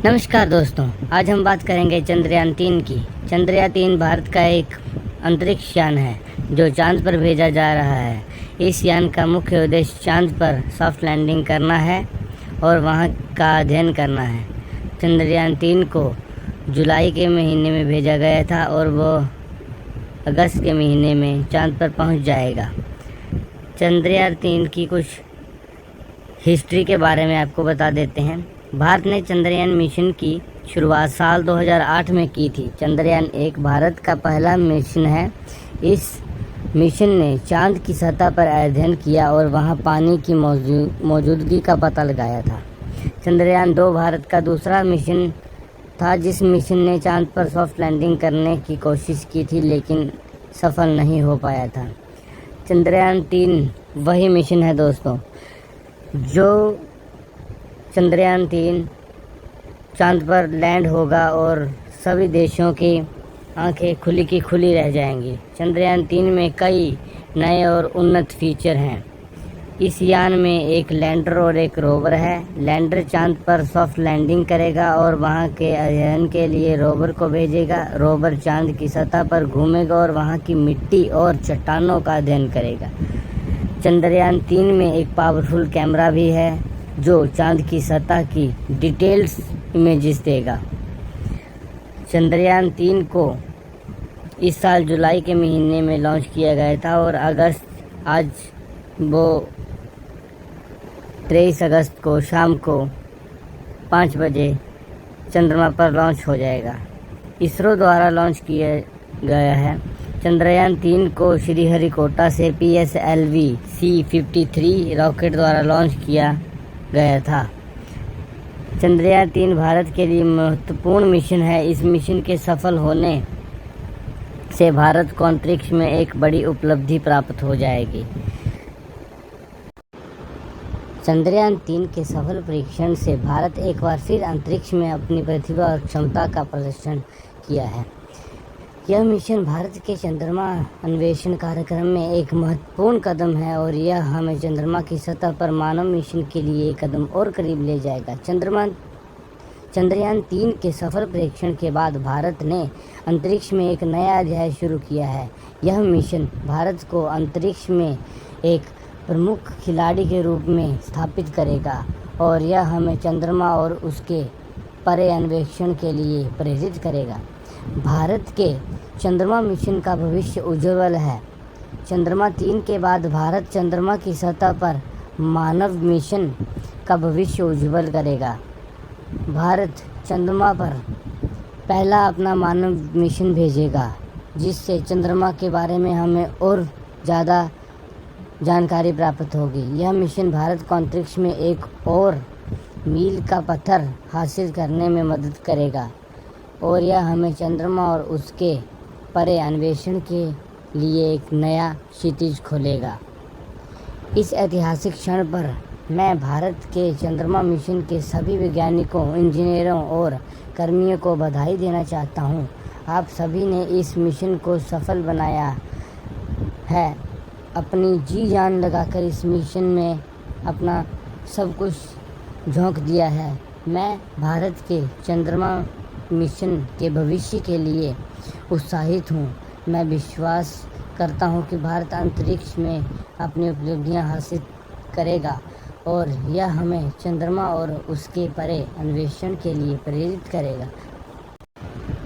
नमस्कार दोस्तों, आज हम बात करेंगे चंद्रयान-3 की। चंद्रयान-3 भारत का एक अंतरिक्ष यान है जो चांद पर भेजा जा रहा है। इस यान का मुख्य उद्देश्य चांद पर सॉफ्ट लैंडिंग करना है और वहां का अध्ययन करना है। चंद्रयान-3 को जुलाई के महीने में भेजा गया था और वो अगस्त के महीने में चांद पर पहुंच जाएगा। चंद्रयान-3 की कुछ हिस्ट्री के बारे में आपको बता देते हैं। भारत ने चंद्रयान मिशन की शुरुआत साल 2008 में की थी। चंद्रयान 1 भारत का पहला मिशन है। इस मिशन ने चांद की सतह पर अध्ययन किया और वहां पानी की मौजूदगी का पता लगाया था। चंद्रयान 2 भारत का दूसरा मिशन था जिस मिशन ने चांद पर सॉफ्ट लैंडिंग करने की कोशिश की थी लेकिन सफल नहीं हो पाया था। चंद्रयान 3 वही मिशन है दोस्तों, जो चंद्रयान-3 चांद पर लैंड होगा और सभी देशों की आंखें खुली की खुली रह जाएंगी। चंद्रयान-3 में कई नए और उन्नत फीचर हैं। इस यान में एक लैंडर और एक रोवर है। लैंडर चांद पर सॉफ्ट लैंडिंग करेगा और वहां के अध्ययन के लिए रोवर को भेजेगा। रोवर चांद की सतह पर घूमेगा और वहां की मिट्टी और चट्टानों का अध्ययन करेगा। चंद्रयान-3 में एक पावरफुल कैमरा भी है जो चांद की सतह की डिटेल्स इमेजेस देगा। चंद्रयान-3 को इस साल जुलाई के महीने में लॉन्च किया गया था और आज वो 23 अगस्त को शाम को 5 बजे चंद्रमा पर लॉन्च हो जाएगा। इसरो द्वारा लॉन्च किया गया है। चंद्रयान-3 को श्रीहरिकोटा से PSLV C-53 रॉकेट द्वारा लॉन्च किया गया था। चंद्रयान-3 भारत के लिए महत्वपूर्ण मिशन है। इस मिशन के सफल होने से भारत को अंतरिक्ष में एक बड़ी उपलब्धि प्राप्त हो जाएगी। चंद्रयान-3 के सफल परीक्षण से भारत एक बार फिर अंतरिक्ष में अपनी प्रतिभा और क्षमता का प्रदर्शन किया है। यह मिशन भारत के चंद्रमा अन्वेषण कार्यक्रम में एक महत्वपूर्ण कदम है और यह हमें चंद्रमा की सतह पर मानव मिशन के लिए एक कदम और करीब ले जाएगा। चंद्रयान-3 के सफल परीक्षण के बाद भारत ने अंतरिक्ष में एक नया अध्याय शुरू किया है। यह मिशन भारत को अंतरिक्ष में एक प्रमुख खिलाड़ी के रूप में स्थापित करेगा और यह हमें चंद्रमा और उसके परे अन्वेषण के लिए प्रेरित करेगा। भारत के चंद्रमा मिशन का भविष्य उज्ज्वल है। चंद्रमा-3 के बाद भारत चंद्रमा की सतह पर मानव मिशन का भविष्य उज्ज्वल करेगा। भारत चंद्रमा पर पहला अपना मानव मिशन भेजेगा जिससे चंद्रमा के बारे में हमें और ज़्यादा जानकारी प्राप्त होगी। यह मिशन भारत को अंतरिक्ष में एक और मील का पत्थर हासिल करने में मदद करेगा और यह हमें चंद्रमा और उसके परे अन्वेषण के लिए एक नया क्षितिज खोलेगा। इस ऐतिहासिक क्षण पर मैं भारत के चंद्रमा मिशन के सभी वैज्ञानिकों, इंजीनियरों और कर्मियों को बधाई देना चाहता हूँ। आप सभी ने इस मिशन को सफल बनाया है। अपनी जी जान लगाकर इस मिशन में अपना सब कुछ झोंक दिया है। मैं भारत के चंद्रमा मिशन के भविष्य के लिए उत्साहित हूँ। मैं विश्वास करता हूँ कि भारत अंतरिक्ष में अपनी उपलब्धियाँ हासिल करेगा और यह हमें चंद्रमा और उसके परे अन्वेषण के लिए प्रेरित करेगा।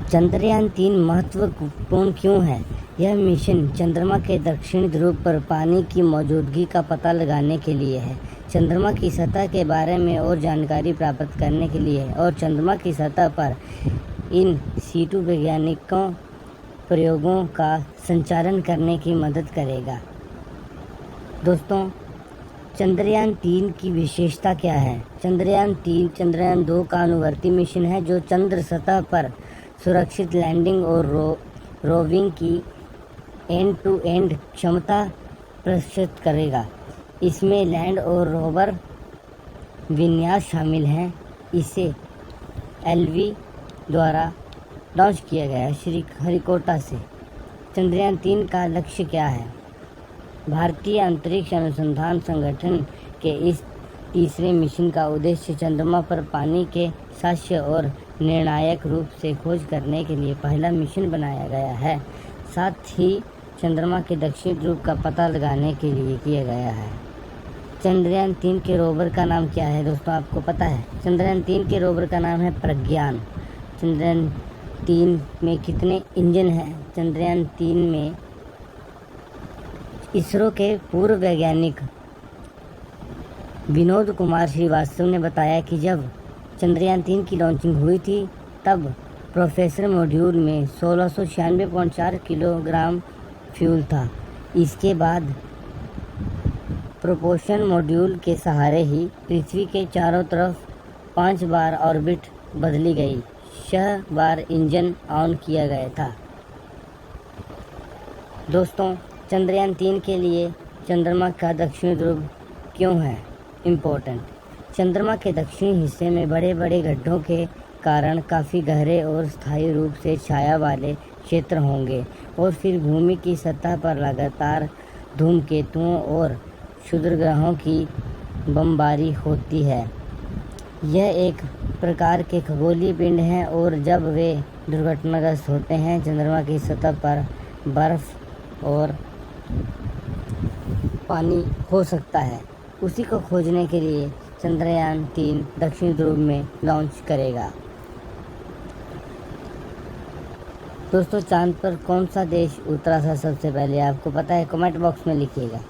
चंद्रयान-3 महत्वपूर्ण क्यों है? यह मिशन चंद्रमा के दक्षिणी ध्रुव पर पानी की मौजूदगी का पता लगाने के लिए है, चंद्रमा की सतह के बारे में और जानकारी प्राप्त करने के लिए है और चंद्रमा की सतह पर इन सीटू वैज्ञानिकों प्रयोगों का संचालन करने की मदद करेगा। दोस्तों, चंद्रयान-3 की विशेषता क्या है? चंद्रयान-3 चंद्रयान-2 का अनुवर्ती मिशन है जो चंद्र सतह पर सुरक्षित लैंडिंग और रोविंग की एंड टू एंड क्षमता प्रदर्शित करेगा। इसमें लैंड और रोवर विन्यास शामिल हैं। इसे LV द्वारा लॉन्च किया गया श्रीहरिकोटा से। चंद्रयान-3 का लक्ष्य क्या है? भारतीय अंतरिक्ष अनुसंधान संगठन के इस तीसरे मिशन का उद्देश्य चंद्रमा पर पानी के साक्ष्य और निर्णायक रूप से खोज करने के लिए पहला मिशन बनाया गया है। साथ ही चंद्रमा के दक्षिण ध्रुव का पता लगाने के लिए किया गया है। चंद्रयान 3 के रोवर का नाम क्या है दोस्तों, आपको पता है? चंद्रयान 3 के रोवर का नाम है प्रज्ञान। चंद्रयान 3 में कितने इंजन हैं? चंद्रयान 3 में इसरो के पूर्व वैज्ञानिक विनोद कुमार श्रीवास्तव ने बताया कि जब चंद्रयान 3 की लॉन्चिंग हुई थी तब प्रोपेलर मॉड्यूल में 1696.4 किलोग्राम फ्यूल था। इसके बाद प्रोपल्शन मॉड्यूल के सहारे ही पृथ्वी के चारों तरफ 5 बार ऑर्बिट बदली गई, 6 बार इंजन ऑन किया गया था। दोस्तों, चंद्रयान 3 के लिए चंद्रमा का दक्षिणी ध्रुव क्यों है इम्पोर्टेंट? चंद्रमा के दक्षिणी हिस्से में बड़े बड़े गड्ढों के कारण काफ़ी गहरे और स्थायी रूप से छाया वाले क्षेत्र होंगे और फिर भूमि की सतह पर लगातार धूमकेतुओं और क्षुद्रग्रहों की बमबारी होती है। यह एक प्रकार के खगोलीय पिंड हैं और जब वे दुर्घटनाग्रस्त होते हैं चंद्रमा की सतह पर बर्फ और पानी हो सकता है। उसी को खोजने के लिए चंद्रयान 3 दक्षिण ध्रुव में लॉन्च करेगा। दोस्तों, चांद पर कौन सा देश उतरा था सबसे पहले, आपको पता है? कमेंट बॉक्स में लिखिएगा।